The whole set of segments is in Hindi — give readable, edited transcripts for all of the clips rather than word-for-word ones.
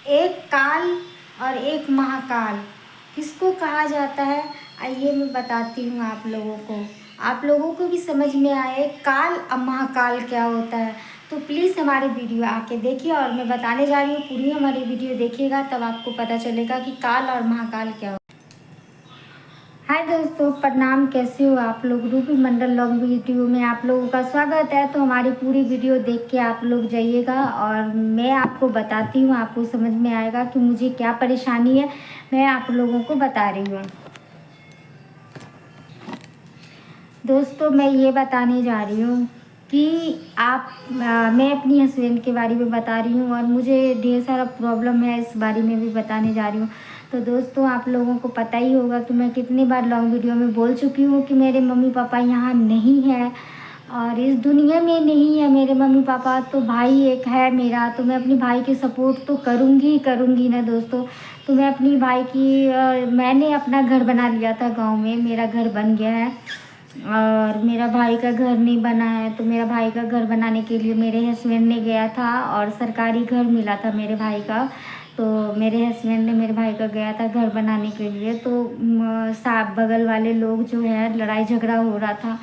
एक काल और एक महाकाल किसको कहा जाता है, आइए मैं बताती हूँ आप लोगों को भी समझ में आए काल और महाकाल क्या होता है। तो प्लीज़ हमारे वीडियो आके देखिए और मैं बताने जा रही हूँ, पूरी हमारी वीडियो देखिएगा तब आपको पता चलेगा कि काल और महाकाल क्या होता है। हाय दोस्तों, प्रणाम। कैसे हो आप लोग। रूबी मंडल लॉन्ग वीडियो में आप लोगों का स्वागत है। तो हमारी पूरी वीडियो देख के आप लोग जाइएगा और मैं आपको बताती हूँ, आपको समझ में आएगा कि मुझे क्या परेशानी है, मैं आप लोगों को बता रही हूँ। दोस्तों मैं ये बताने जा रही हूँ कि मैं अपनी हस्बैंड के बारे में बता रही हूँ और मुझे ढेर सारा प्रॉब्लम है, इस बारे में भी बताने जा रही हूँ। तो दोस्तों आप लोगों को पता ही होगा कि मैं कितनी बार लॉन्ग वीडियो में बोल चुकी हूँ कि मेरे मम्मी पापा यहाँ नहीं है और इस दुनिया में नहीं है मेरे मम्मी पापा। तो भाई एक है मेरा, तो मैं अपनी भाई की सपोर्ट तो करूँगी ना दोस्तों। तो मैं अपनी भाई की मैंने अपना घर बना लिया था गाँव में, मेरा घर बन गया है और मेरा भाई का घर नहीं बना है। तो मेरा भाई का घर बनाने के लिए मेरे हस्बैंड ने गया था और सरकारी घर मिला था मेरे भाई का। तो मेरे हस्बैंड ने मेरे भाई का गया था घर बनाने के लिए। तो साहब बगल वाले लोग जो है लड़ाई झगड़ा हो रहा था,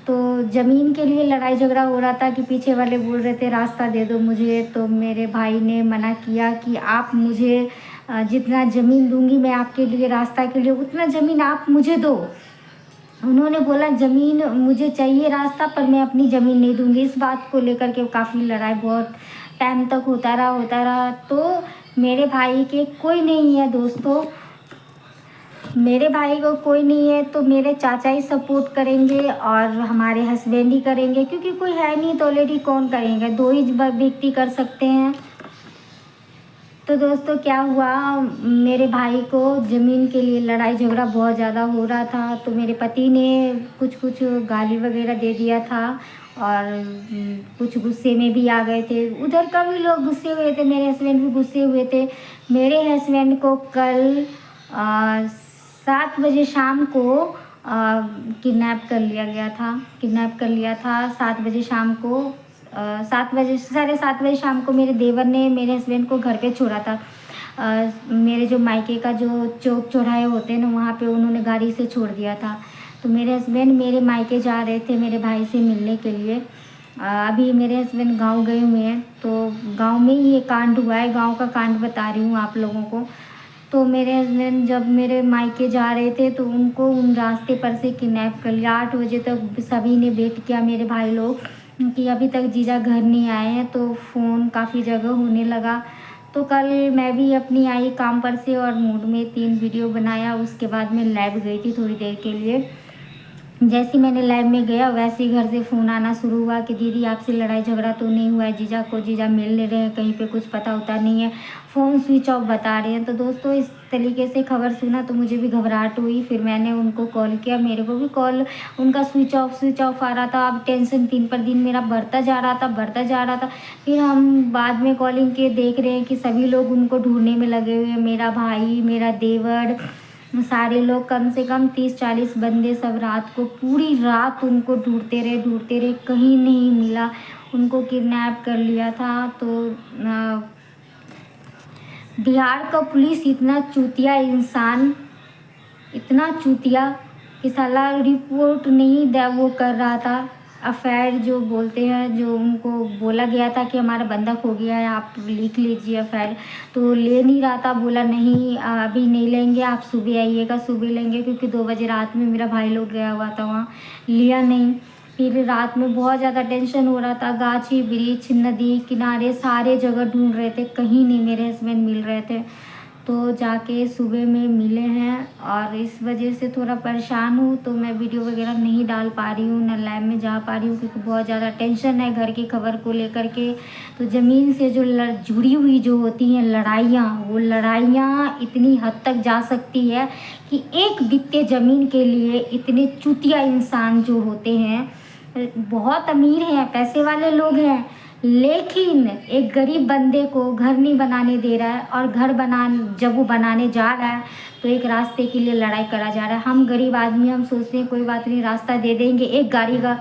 तो ज़मीन के लिए लड़ाई झगड़ा हो रहा था कि पीछे वाले बोल रहे थे रास्ता दे दो मुझे। तो मेरे भाई ने मना किया कि आप मुझे जितना ज़मीन दूंगी मैं आपके लिए रास्ता के लिए, उतना ज़मीन आप मुझे दो। उन्होंने बोला ज़मीन मुझे चाहिए रास्ता, पर मैं अपनी ज़मीन नहीं दूंगी। इस बात को लेकर के काफ़ी लड़ाई बहुत टाइम तक होता रहा। तो मेरे भाई के कोई नहीं है दोस्तों, मेरे भाई को कोई नहीं है। तो मेरे चाचा ही सपोर्ट करेंगे और हमारे हस्बैंड ही करेंगे, क्योंकि कोई है नहीं तो ऑलरेडी कौन करेंगे, दो ही व्यक्ति कर सकते हैं। तो दोस्तों क्या हुआ, मेरे भाई को ज़मीन के लिए लड़ाई झगड़ा बहुत ज़्यादा हो रहा था। तो मेरे पति ने कुछ गाली वगैरह दे दिया था और कुछ गुस्से में भी आ गए थे। उधर का भी लोग गुस्से हुए थे, मेरे हस्बैंड भी गुस्से हुए थे। मेरे हस्बैंड को कल 7 बजे शाम को किडनैप कर लिया गया था। 7 बजे शाम को 7 बजे 7:30 बजे शाम को मेरे देवर ने मेरे हस्बैंड को घर पे छोड़ा था। मेरे जो मायके का जो चौक चौराहे होते हैं ना, वहाँ पे उन्होंने गाड़ी से छोड़ दिया था। तो मेरे हस्बैंड मेरे मायके जा रहे थे मेरे भाई से मिलने के लिए। अभी मेरे हस्बैंड गांव गए हुए हैं, तो गांव में ही ये कांड हुआ है, गांव का कांड बता रही हूँ आप लोगों को। तो मेरे हस्बैंड जब मेरे मायके जा रहे थे तो उनको उन रास्ते पर से किडनैप कर लिया। 8 बजे तक सभी ने वेट किया, मेरे भाई लोग, कि अभी तक जीजा घर नहीं आए हैं। तो फ़ोन काफ़ी जगह होने लगा। तो कल मैं भी अपनी आई काम पर से और मूड में 3 वीडियो बनाया। उसके बाद मैं लैब गई थी थोड़ी देर के लिए। जैसे ही मैंने लैब में गया वैसे ही घर से फ़ोन आना शुरू हुआ कि दीदी आपसे लड़ाई झगड़ा तो नहीं हुआ है, जीजा मिल ले रहे हैं, कहीं पे कुछ पता होता नहीं है, फ़ोन स्विच ऑफ बता रहे हैं। तो दोस्तों इस तरीके से खबर सुना तो मुझे भी घबराहट हुई। फिर मैंने उनको कॉल किया, मेरे को भी कॉल उनका स्विच ऑफ आ रहा था। अब टेंशन दिन पर दिन मेरा बढ़ता जा रहा था। फिर हम बाद में कॉलिंग के देख रहे हैं कि सभी लोग उनको ढूंढने में लगे हुए हैं, मेरा भाई, मेरा देवर, सारे लोग, कम से कम 30-40 बंदे सब रात को पूरी रात उनको ढूंढते रहे, कहीं नहीं मिला। उनको किडनैप कर लिया था। तो बिहार का पुलिस इतना चूतिया इंसान, इतना चूतिया कि साला रिपोर्ट नहीं वो कर रहा था। अफेयर जो बोलते हैं, जो उनको बोला गया था कि हमारा बंदा खो गया है, आप लिख लीजिए अफेयर, तो ले नहीं रहा था। बोला नहीं अभी नहीं लेंगे, आप सुबह आइएगा, सुबह लेंगे, क्योंकि 2 बजे रात में मेरा भाई लोग गया हुआ था वहाँ, लिया नहीं। फिर रात में बहुत ज़्यादा टेंशन हो रहा था, गाछी वृक्ष नदी किनारे सारे जगह ढूंढ रहे थे, कहीं नहीं मेरे हस्बैंड मिल रहे थे। तो जाके सुबह में मिले हैं और इस वजह से थोड़ा परेशान हूँ। तो मैं वीडियो वगैरह नहीं डाल पा रही हूँ, ना लैब में जा पा रही हूँ, क्योंकि बहुत ज़्यादा टेंशन है घर की खबर को लेकर के। तो ज़मीन से जो जुड़ी हुई जो होती हैं लड़ाइयाँ, वो लड़ाइयाँ इतनी हद तक जा सकती है कि एक बित्ते ज़मीन के लिए इतने चूतिया इंसान जो होते हैं, बहुत अमीर हैं, पैसे वाले लोग हैं, लेकिन एक गरीब बंदे को घर नहीं बनाने दे रहा है। और जब वो बनाने जा रहा है तो एक रास्ते के लिए लड़ाई करा जा रहा है। हम गरीब आदमी, हम सोचते हैं कोई बात नहीं, रास्ता दे देंगे, एक गाड़ी का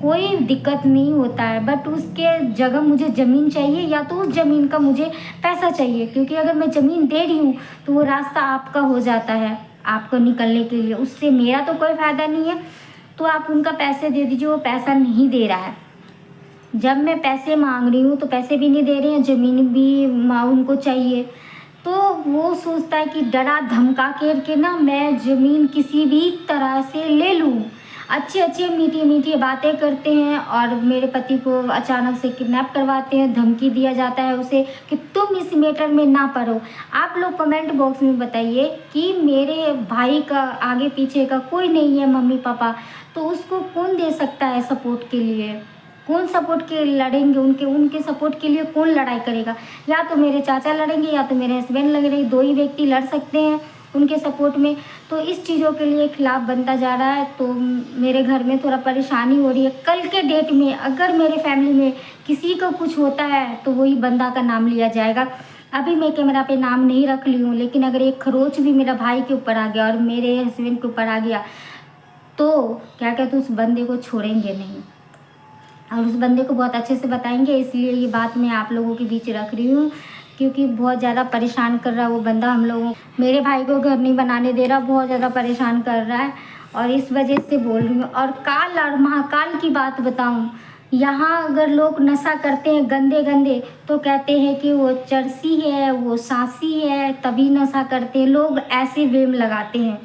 कोई दिक्कत नहीं होता है, बट उसके जगह मुझे ज़मीन चाहिए या तो उस ज़मीन का मुझे पैसा चाहिए, क्योंकि अगर मैं ज़मीन दे रही हूँ तो वो रास्ता आपका हो जाता है आपको निकलने के लिए, उससे मेरा तो कोई फ़ायदा नहीं है। तो आप उनका पैसे दे दीजिए, वो पैसा नहीं दे रहा है। जब मैं पैसे मांग रही हूँ तो पैसे भी नहीं दे रहे हैं, ज़मीन भी उनको चाहिए। तो वो सोचता है कि डरा धमका के ना मैं ज़मीन किसी भी तरह से ले लूँ। अच्छी अच्छी मीठी मीठी बातें करते हैं और मेरे पति को अचानक से किडनैप करवाते हैं, धमकी दिया जाता है उसे कि तुम इस मैटर में ना पड़ो। आप लोग कमेंट बॉक्स में बताइए कि मेरे भाई का आगे पीछे का कोई नहीं है, मम्मी पापा, तो उसको कौन दे सकता है सपोर्ट के लिए? कौन सपोर्ट के लड़ेंगे? उनके सपोर्ट के लिए कौन लड़ाई करेगा? या तो मेरे चाचा लड़ेंगे या तो मेरे हस्बैंड लड़ेंगे, दो ही व्यक्ति लड़ सकते हैं उनके सपोर्ट में। तो इस चीज़ों के लिए खिलाफ बनता जा रहा है, तो मेरे घर में थोड़ा परेशानी हो रही है। कल के डेट में अगर मेरे फैमिली में किसी को कुछ होता है तो वही बंदा का नाम लिया जाएगा। अभी मैं कैमरा पे नाम नहीं रख ली हूँ, लेकिन अगर एक खरोच भी मेरा भाई के ऊपर आ गया और मेरे हस्बैंड के ऊपर आ गया तो क्या कहते उस बंदे को छोड़ेंगे नहीं और उस बंदे को बहुत अच्छे से बताएंगे। इसलिए ये बात मैं आप लोगों के बीच रख रही हूँ, क्योंकि बहुत ज़्यादा परेशान कर रहा है वो बंदा हम लोगों, मेरे भाई को घर नहीं बनाने दे रहा, बहुत ज़्यादा परेशान कर रहा है और इस वजह से बोल रही हूँ। और काल और महाकाल की बात बताऊँ, यहाँ अगर लोग नशा करते हैं गंदे गंदे तो कहते हैं कि वो चरसी है, वो सांसी है, तभी नशा करते हैं, लोग ऐसे वेम लगाते हैं।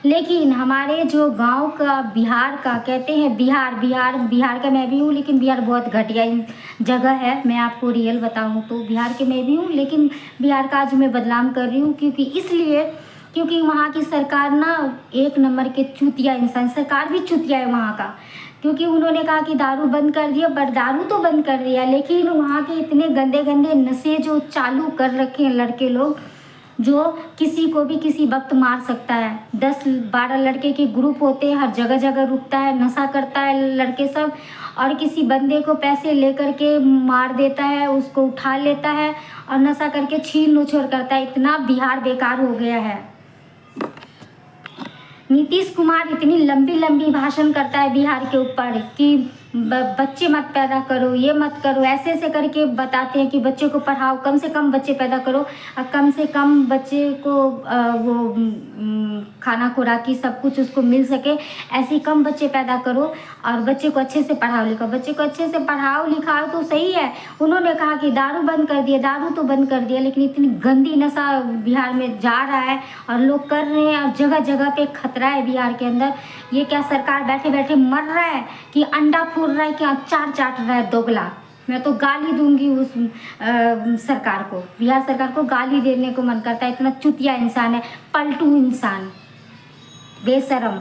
लेकिन हमारे जो गांव का बिहार का कहते हैं, बिहार का मैं भी हूँ, लेकिन बिहार बहुत घटिया जगह है। मैं आपको रियल बताऊँ तो बिहार के मैं भी हूँ, लेकिन बिहार का आज मैं बदनाम कर रही हूँ क्योंकि वहाँ की सरकार ना एक नंबर के चूतिया इंसान, सरकार भी चूतिया है वहाँ का। क्योंकि उन्होंने कहा कि दारू बंद कर दिया, बट दारू तो बंद कर दिया, लेकिन वहाँ के इतने गंदे गंदे नशे जो चालू कर रखे हैं लड़के लोग, जो किसी को भी किसी वक्त मार सकता है। 10-12 लड़के के ग्रुप होते हैं, हर जगह जगह रुकता है, नशा करता है लड़के सब, और किसी बंदे को पैसे लेकर के मार देता है, उसको उठा लेता है और नशा करके छीन नोचोड़ करता है। इतना बिहार बेकार हो गया है। नीतीश कुमार इतनी लंबी लंबी भाषण करता है बिहार के ऊपर कि बच्चे मत पैदा करो, ये मत करो, ऐसे ऐसे करके बताते हैं कि बच्चे को पढ़ाओ, कम से कम बच्चे पैदा करो और कम से कम बच्चे को खाना खुराकी सब कुछ उसको मिल सके, ऐसे कम बच्चे पैदा करो और बच्चे को अच्छे से पढ़ाओ लिखाओ। बच्चे को अच्छे से पढ़ाओ लिखाओ तो सही है। उन्होंने कहा कि दारू बंद कर दिया, दारू तो बंद कर दिया, लेकिन इतनी गंदी नशा बिहार में जा रहा है और लोग कर रहे हैं और जगह जगह पे खतरा है बिहार के अंदर। ये क्या सरकार बैठे बैठे मर रहा है कि अंडा फोड़ रहा है कि अचार चाट रहा है? दोगला। मैं तो गाली दूंगी उस सरकार को, बिहार सरकार को गाली देने को मन करता है। इतना चुतिया इंसान है, पलटू इंसान, बेशरम।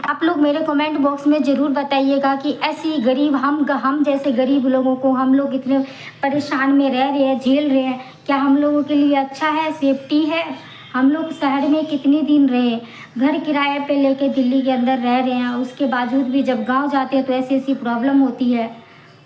आप लोग मेरे कमेंट बॉक्स में ज़रूर बताइएगा कि ऐसी गरीब हम जैसे गरीब लोगों को, हम लोग इतने परेशान में रह रहे हैं, झेल रहे हैं, क्या हम लोगों के लिए अच्छा है, सेफ्टी है? हम लोग शहर में कितने दिन रहे, घर किराए पे लेके दिल्ली के अंदर रह रहे हैं, उसके बावजूद भी जब गांव जाते हैं तो ऐसी ऐसी प्रॉब्लम होती है,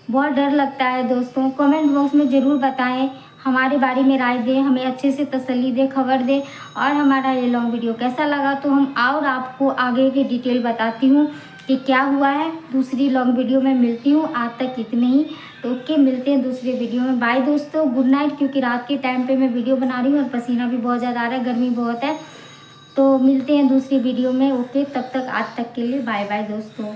बहुत डर लगता है। दोस्तों कमेंट बॉक्स में ज़रूर बताएं, हमारे बारे में राय दें, हमें अच्छे से तसल्ली दें, खबर दें। और हमारा ये लॉन्ग वीडियो कैसा लगा तो हम और आपको आगे की डिटेल बताती हूँ कि क्या हुआ है। दूसरी लॉन्ग वीडियो में मिलती हूँ, आज तक इतने ही। तो ओके, मिलते हैं दूसरे वीडियो में। बाय दोस्तों, गुड नाइट। क्योंकि रात के टाइम पे मैं वीडियो बना रही हूँ और पसीना भी बहुत ज़्यादा आ रहा है, गर्मी बहुत है। तो मिलते हैं दूसरी वीडियो में। ओके, तब तक आज तक के लिए बाय बाय दोस्तों।